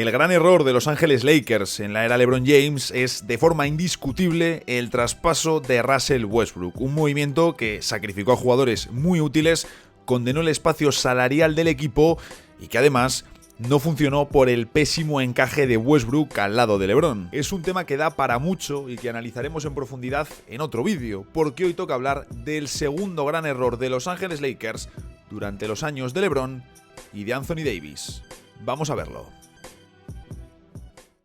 El gran error de Los Ángeles Lakers en la era LeBron James es, de forma indiscutible, el traspaso de Russell Westbrook, un movimiento que sacrificó a jugadores muy útiles, condenó el espacio salarial del equipo y que además no funcionó por el pésimo encaje de Westbrook al lado de LeBron. Es un tema que da para mucho y que analizaremos en profundidad en otro vídeo, porque hoy toca hablar del segundo gran error de Los Ángeles Lakers durante los años de LeBron y de Anthony Davis. Vamos a verlo.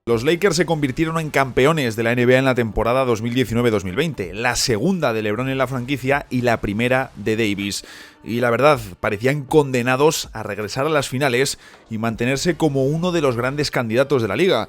Los Lakers se convirtieron en campeones de la NBA en la temporada 2019-2020, la segunda de LeBron en la franquicia y la primera de Davis. Y la verdad, parecían condenados a regresar a las finales y mantenerse como uno de los grandes candidatos de la liga.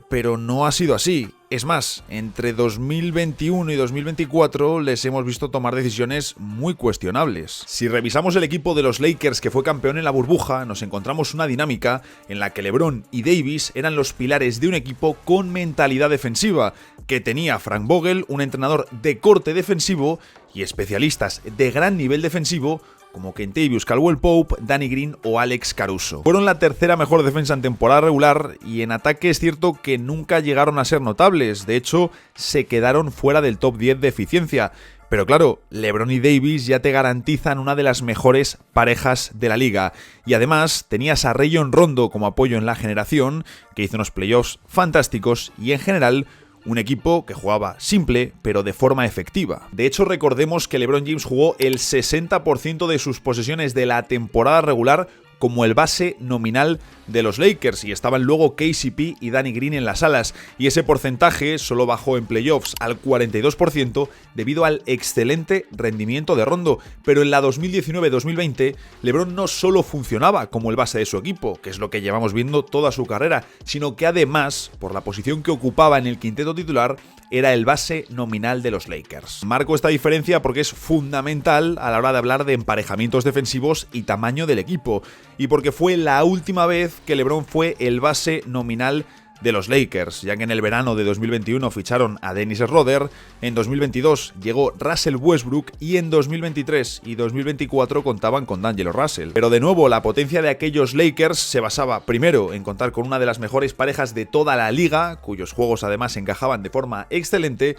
Pero no ha sido así. Es más, entre 2021 y 2024 les hemos visto tomar decisiones muy cuestionables. Si revisamos el equipo de los Lakers que fue campeón en la burbuja, nos encontramos una dinámica en la que LeBron y Davis eran los pilares de un equipo con mentalidad defensiva, que tenía Frank Vogel, un entrenador de corte defensivo, y especialistas de gran nivel defensivo como Kentavious Caldwell-Pope, Danny Green o Alex Caruso. Fueron la tercera mejor defensa en temporada regular y en ataque es cierto que nunca llegaron a ser notables, de hecho se quedaron fuera del top 10 de eficiencia. Pero claro, LeBron y Davis ya te garantizan una de las mejores parejas de la liga. Y además tenías a Rajon Rondo como apoyo en la generación, que hizo unos playoffs fantásticos y en general un equipo que jugaba simple, pero de forma efectiva. De hecho, recordemos que LeBron James jugó el 60% de sus posesiones de la temporada regular como el base nominal de los Lakers, y estaban luego KCP y Danny Green en las alas, y ese porcentaje solo bajó en playoffs al 42% debido al excelente rendimiento de Rondo. Pero en la 2019-2020 LeBron no solo funcionaba como el base de su equipo, que es lo que llevamos viendo toda su carrera, sino que además, por la posición que ocupaba en el quinteto titular, era el base nominal de los Lakers. Marco esta diferencia porque es fundamental a la hora de hablar de emparejamientos defensivos y tamaño del equipo, y porque fue la última vez que LeBron fue el base nominal de los Lakers, ya que en el verano de 2021 ficharon a Dennis Schroeder, en 2022 llegó Russell Westbrook y en 2023 y 2024 contaban con D'Angelo Russell. Pero de nuevo, la potencia de aquellos Lakers se basaba primero en contar con una de las mejores parejas de toda la liga, cuyos juegos además encajaban de forma excelente,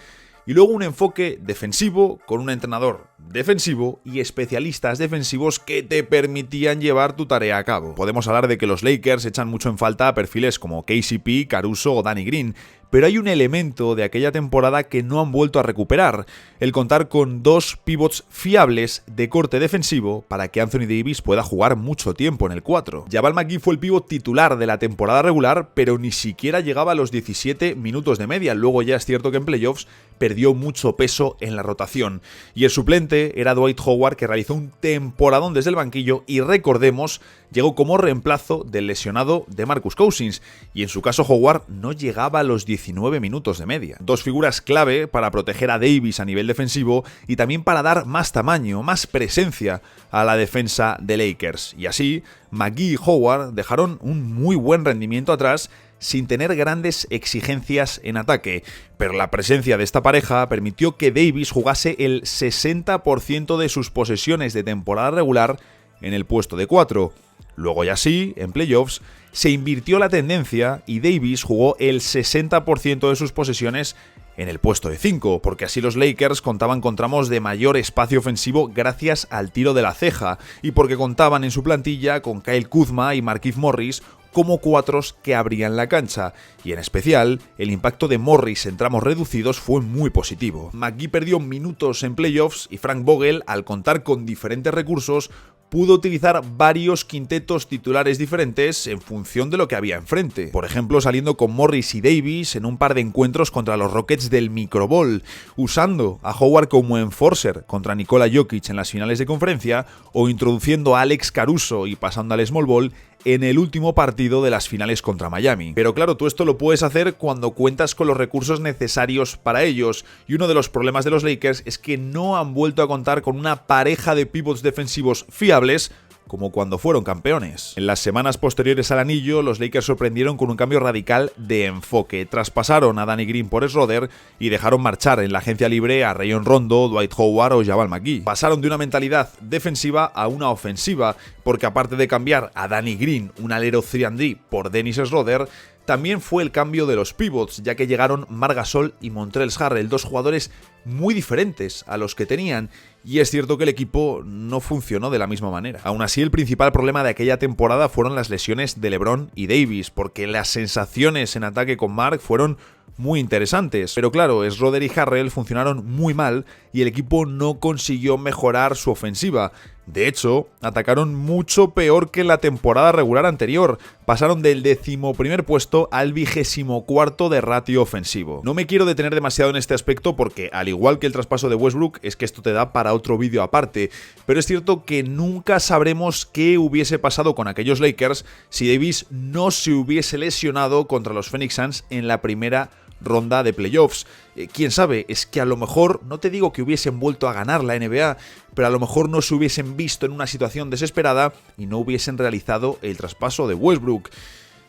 y luego un enfoque defensivo con un entrenador defensivo y especialistas defensivos que te permitían llevar tu tarea a cabo. Podemos hablar de que los Lakers echan mucho en falta a perfiles como KCP, Caruso o Danny Green, pero hay un elemento de aquella temporada que no han vuelto a recuperar: el contar con dos pivots fiables de corte defensivo para que Anthony Davis pueda jugar mucho tiempo en el 4. Jamal McGee fue el pivot titular de la temporada regular, pero ni siquiera llegaba a los 17 minutos de media. Luego ya es cierto que en playoffs perdió mucho peso en la rotación. Y el suplente era Dwight Howard, que realizó un temporadón desde el banquillo y, recordemos, llegó como reemplazo del lesionado DeMarcus Cousins, y en su caso Howard no llegaba a los 19 minutos de media. Dos figuras clave para proteger a Davis a nivel defensivo y también para dar más tamaño, más presencia a la defensa de Lakers. Y así, McGee y Howard dejaron un muy buen rendimiento atrás sin tener grandes exigencias en ataque, pero la presencia de esta pareja permitió que Davis jugase el 60% de sus posesiones de temporada regular en el puesto de 4. Luego ya sí, en playoffs, se invirtió la tendencia y Davis jugó el 60% de sus posesiones en el puesto de 5, porque así los Lakers contaban con tramos de mayor espacio ofensivo gracias al tiro de la ceja, y porque contaban en su plantilla con Kyle Kuzma y Markieff Morris como cuatros que abrían la cancha, y en especial el impacto de Morris en tramos reducidos fue muy positivo. McGee perdió minutos en playoffs y Frank Vogel, al contar con diferentes recursos, pudo utilizar varios quintetos titulares diferentes en función de lo que había enfrente. Por ejemplo, saliendo con Morris y Davis en un par de encuentros contra los Rockets del Micro Bowl, usando a Howard como enforcer contra Nikola Jokic en las finales de conferencia, o introduciendo a Alex Caruso y pasando al Small Ball en el último partido de las finales contra Miami. Pero claro, tú esto lo puedes hacer cuando cuentas con los recursos necesarios para ellos, y uno de los problemas de los Lakers es que no han vuelto a contar con una pareja de pivots defensivos fiables como cuando fueron campeones. En las semanas posteriores al anillo, los Lakers sorprendieron con un cambio radical de enfoque. Traspasaron a Danny Green por Schroeder y dejaron marchar en la agencia libre a Rajon Rondo, Dwight Howard o Jamal McGee. Pasaron de una mentalidad defensiva a una ofensiva, porque aparte de cambiar a Danny Green, un alero 3&D, por Dennis Schroeder, también fue el cambio de los pivots, ya que llegaron Marc Gasol y Montrezl Harrell, dos jugadores muy diferentes a los que tenían, y es cierto que el equipo no funcionó de la misma manera. Aún así, el principal problema de aquella temporada fueron las lesiones de LeBron y Davis, porque las sensaciones en ataque con Marc fueron muy interesantes, pero claro, Schroeder y Harrell funcionaron muy mal y el equipo no consiguió mejorar su ofensiva. De hecho, atacaron mucho peor que en la temporada regular anterior. Pasaron del 11º puesto al 24º de ratio ofensivo. No me quiero detener demasiado en este aspecto porque, al igual que el traspaso de Westbrook, es que esto te da para otro vídeo aparte, pero es cierto que nunca sabremos qué hubiese pasado con aquellos Lakers si Davis no se hubiese lesionado contra los Phoenix Suns en la primera ronda de playoffs. Quién sabe, es que a lo mejor, no te digo que hubiesen vuelto a ganar la NBA, pero a lo mejor no se hubiesen visto en una situación desesperada y no hubiesen realizado el traspaso de Westbrook.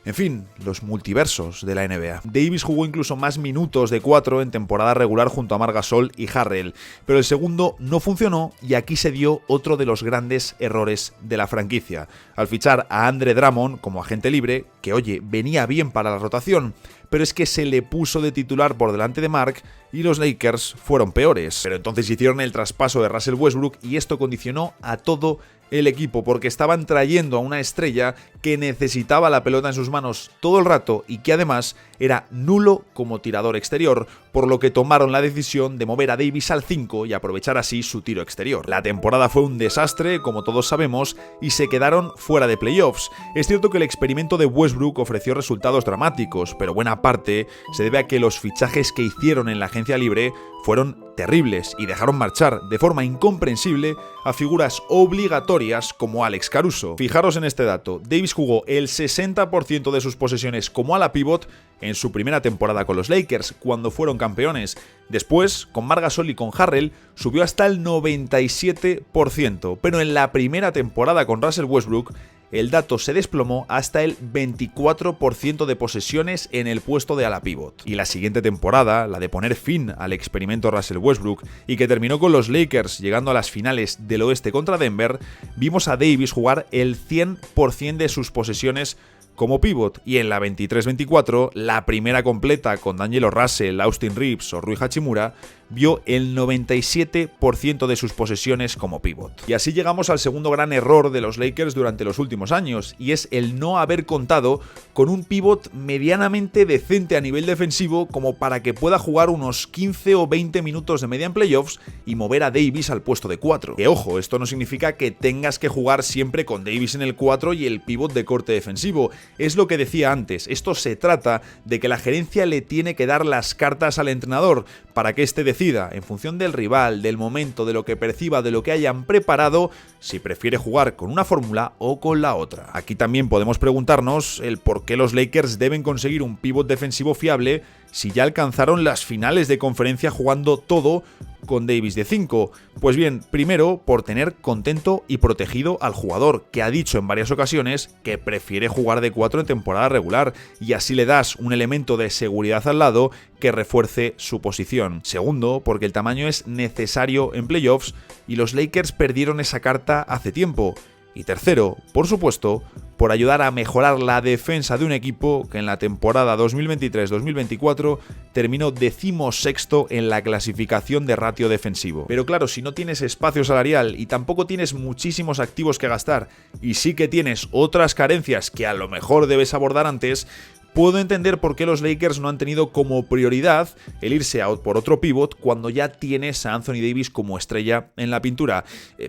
En fin, los multiversos de la NBA. Davis jugó incluso más minutos de 4 en temporada regular junto a Marc Gasol y Harrell, pero el segundo no funcionó y aquí se dio otro de los grandes errores de la franquicia, al fichar a Andre Drummond como agente libre, que oye, venía bien para la rotación, pero es que se le puso de titular por delante de Marc y los Lakers fueron peores. Pero entonces hicieron el traspaso de Russell Westbrook y esto condicionó a todo el equipo, porque estaban trayendo a una estrella que necesitaba la pelota en sus manos todo el rato y que además era nulo como tirador exterior, por lo que tomaron la decisión de mover a Davis al 5 y aprovechar así su tiro exterior. La temporada fue un desastre, como todos sabemos, y se quedaron fuera de playoffs. Es cierto que el experimento de Westbrook ofreció resultados dramáticos, pero buena parte se debe a que los fichajes que hicieron en la agencia libre fueron terribles y dejaron marchar de forma incomprensible a figuras obligatorias como Alex Caruso. Fijaros en este dato, Davis jugó el 60% de sus posesiones como ala pivot en su primera temporada con los Lakers, cuando fueron campeones. Después, con Marc Gasol y con Harrell, subió hasta el 97%, pero en la primera temporada con Russell Westbrook, el dato se desplomó hasta el 24% de posesiones en el puesto de ala pivot. Y la siguiente temporada, la de poner fin al experimento Russell Westbrook y que terminó con los Lakers llegando a las finales del oeste contra Denver, vimos a Davis jugar el 100% de sus posesiones como pivot, y en la 23-24, la primera completa con D'Angelo Russell, Austin Reeves o Rui Hachimura, vio el 97% de sus posesiones como pivot. Y así llegamos al segundo gran error de los Lakers durante los últimos años, y es el no haber contado con un pivot medianamente decente a nivel defensivo como para que pueda jugar unos 15 o 20 minutos de media en playoffs y mover a Davis al puesto de 4. Que ojo, esto no significa que tengas que jugar siempre con Davis en el 4 y el pivot de corte defensivo. Es lo que decía antes, esto se trata de que la gerencia le tiene que dar las cartas al entrenador para que éste decida, en función del rival, del momento, de lo que perciba, de lo que hayan preparado, si prefiere jugar con una fórmula o con la otra. Aquí también podemos preguntarnos el por qué los Lakers deben conseguir un pívot defensivo fiable si ya alcanzaron las finales de conferencia jugando todo con Davis de 5. Pues bien, primero por tener contento y protegido al jugador, que ha dicho en varias ocasiones que prefiere jugar de 4 en temporada regular, y así le das un elemento de seguridad al lado que refuerce su posición. Segundo, porque el tamaño es necesario en playoffs y los Lakers perdieron esa carta hace tiempo. Y tercero, por supuesto, por ayudar a mejorar la defensa de un equipo que en la temporada 2023-2024 terminó 16º en la clasificación de ratio defensivo. Pero claro, si no tienes espacio salarial y tampoco tienes muchísimos activos que gastar y sí que tienes otras carencias que a lo mejor debes abordar antes, puedo entender por qué los Lakers no han tenido como prioridad el irse a por otro pívot cuando ya tienes a Anthony Davis como estrella en la pintura.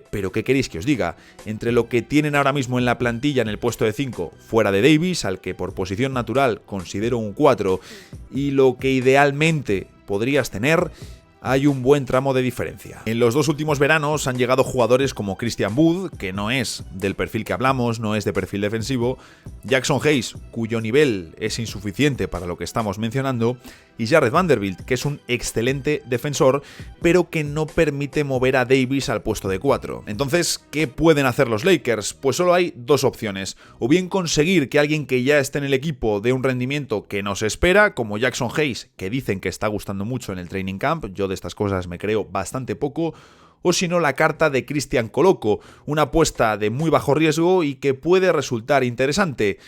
Pero ¿qué queréis que os diga? Entre lo que tienen ahora mismo en la plantilla en el puesto de 5, fuera de Davis, al que por posición natural considero un 4, y lo que idealmente podrías tener, hay un buen tramo de diferencia. En los dos últimos veranos han llegado jugadores como Christian Wood, que no es del perfil que hablamos, no es de perfil defensivo, Jackson Hayes, cuyo nivel es insuficiente para lo que estamos mencionando, y Jarred Vanderbilt, que es un excelente defensor, pero que no permite mover a Davis al puesto de 4. Entonces, ¿qué pueden hacer los Lakers? Pues solo hay dos opciones. O bien conseguir que alguien que ya esté en el equipo dé un rendimiento que no se espera, como Jackson Hayes, que dicen que está gustando mucho en el training camp, yo de estas cosas me creo bastante poco, o si no la carta de Christian Coloco, una apuesta de muy bajo riesgo y que puede resultar interesante.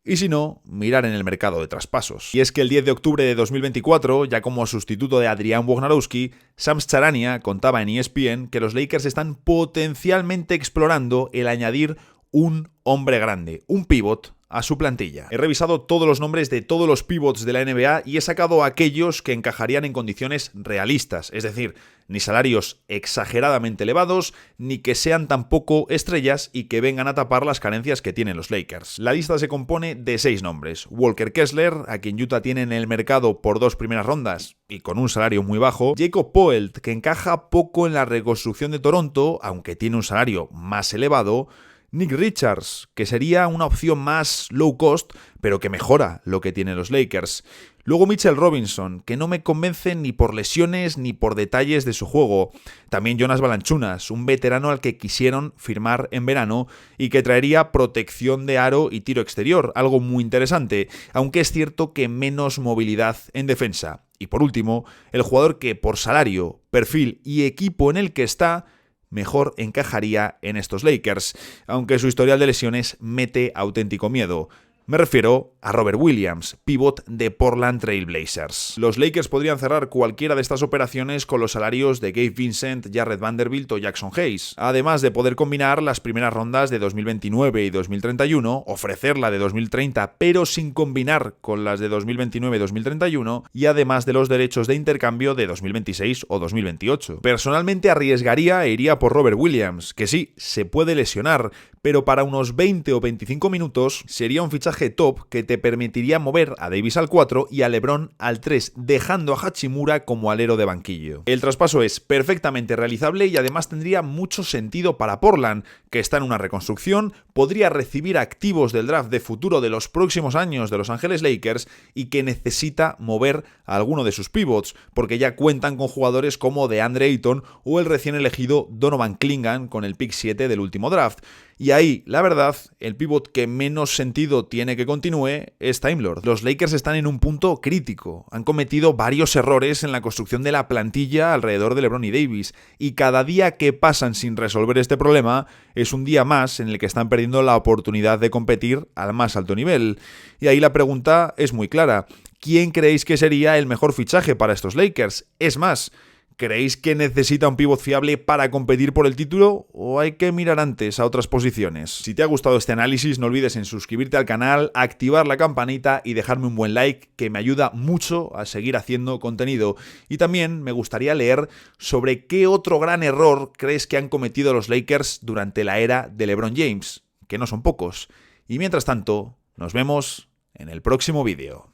Y si no, mirar en el mercado de traspasos. Y es que el 10 de octubre de 2024, ya como sustituto de Adrian Wojnarowski, Shams Charania contaba en ESPN que los Lakers están potencialmente explorando el añadir un hombre grande, un pívot, a su plantilla. He revisado todos los nombres de todos los pivots de la NBA y he sacado aquellos que encajarían en condiciones realistas, es decir, ni salarios exageradamente elevados, ni que sean tampoco estrellas y que vengan a tapar las carencias que tienen los Lakers. La lista se compone de 6 nombres. Walker Kessler, a quien Utah tiene en el mercado por 2 primeras rondas y con un salario muy bajo. Jacob Poeltl, que encaja poco en la reconstrucción de Toronto, aunque tiene un salario más elevado. Nick Richards, que sería una opción más low cost, pero que mejora lo que tienen los Lakers. Luego Mitchell Robinson, que no me convence ni por lesiones ni por detalles de su juego. También Jonas Valanciunas, un veterano al que quisieron firmar en verano y que traería protección de aro y tiro exterior, algo muy interesante, aunque es cierto que menos movilidad en defensa. Y por último, el jugador que por salario, perfil y equipo en el que está, mejor encajaría en estos Lakers, aunque su historial de lesiones mete auténtico miedo. Me refiero a Robert Williams, pívot de Portland Trail Blazers. Los Lakers podrían cerrar cualquiera de estas operaciones con los salarios de Gabe Vincent, Jarred Vanderbilt o Jackson Hayes, además de poder combinar las primeras rondas de 2029 y 2031, ofrecer la de 2030 pero sin combinar con las de 2029 y 2031, y además de los derechos de intercambio de 2026 o 2028. Personalmente arriesgaría e iría por Robert Williams, que sí, se puede lesionar, pero para unos 20 o 25 minutos sería un fichaje top que te permitiría mover a Davis al 4 y a LeBron al 3, dejando a Hachimura como alero de banquillo. El traspaso es perfectamente realizable y además tendría mucho sentido para Portland, que está en una reconstrucción, podría recibir activos del draft de futuro de los próximos años de Los Ángeles Lakers y que necesita mover a alguno de sus pivots, porque ya cuentan con jugadores como DeAndre Ayton o el recién elegido Donovan Clingan con el pick 7 del último draft. Y ahí, la verdad, el pívot que menos sentido tiene que continúe es Time Lord. Los Lakers están en un punto crítico. Han cometido varios errores en la construcción de la plantilla alrededor de LeBron y Davis. Y cada día que pasan sin resolver este problema es un día más en el que están perdiendo la oportunidad de competir al más alto nivel. Y ahí la pregunta es muy clara. ¿Quién creéis que sería el mejor fichaje para estos Lakers? Es más, ¿creéis que necesita un pívot fiable para competir por el título o hay que mirar antes a otras posiciones? Si te ha gustado este análisis, no olvides en suscribirte al canal, activar la campanita y dejarme un buen like, que me ayuda mucho a seguir haciendo contenido. Y también me gustaría leer sobre qué otro gran error crees que han cometido los Lakers durante la era de LeBron James, que no son pocos. Y mientras tanto, nos vemos en el próximo vídeo.